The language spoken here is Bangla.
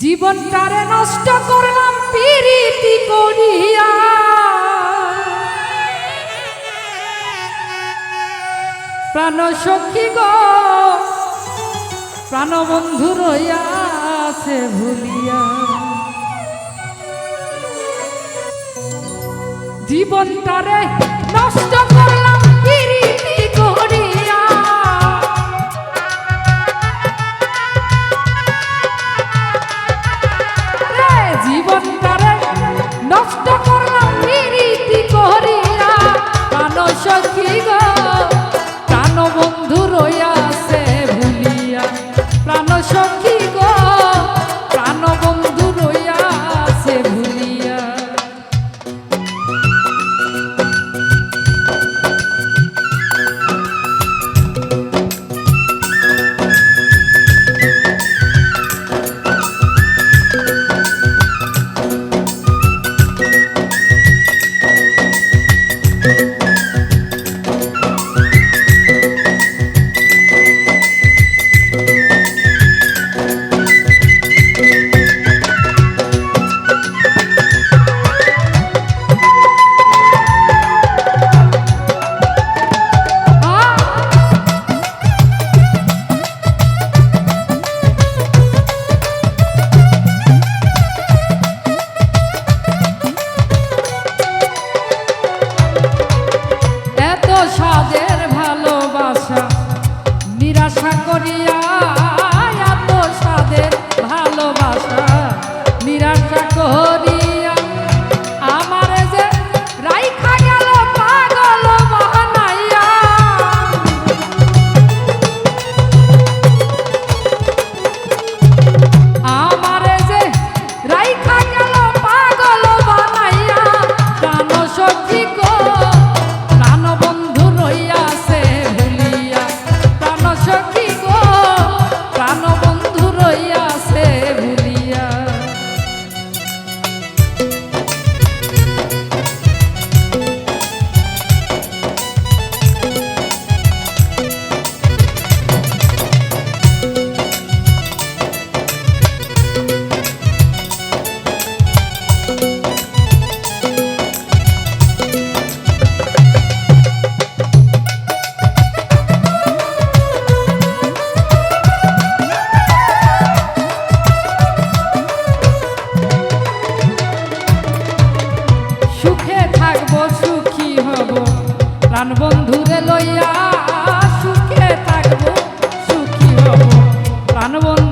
জীবনটারে নষ্ট করলাম প্রীতি করিয়া, প্রাণ সখী গো প্রাণ বন্ধু রইয়াছে ভুলিয়া। জীবনটারে নষ্ট করলাম প্রীতি করিয়া, জীবনটারে নষ্ট করলাম প্রীতি করিয়া, প্রাণ সখী গো প্রাণ বন্ধু রইয়াছে ভুলিয়া। প্রাণ সখী গো প্রাণ বন্ধু রইয়াছে ভুলিয়া। সাদের ভালোবাসা নিরাশা করিয়া, এত সাদের ভালোবাসা নিরাশা করিয়া, আমার যে রাইখা গেল পাগল বানাইয়া। আমার যে রাইখা গেল পাগল বানাইয়া, প্রাণ সখী গো প্রাণ বন্ধু রইয়াছে ভুলিয়া। প্রাণ সখী গো প্রাণ বন্ধু রইয়াছে ভুলিয়া। সুখে থাকবো সুখী হব প্রাণ বন্ধুরে লইয়া, সুখে থাকবো সুখী হব প্রাণ বন্ধু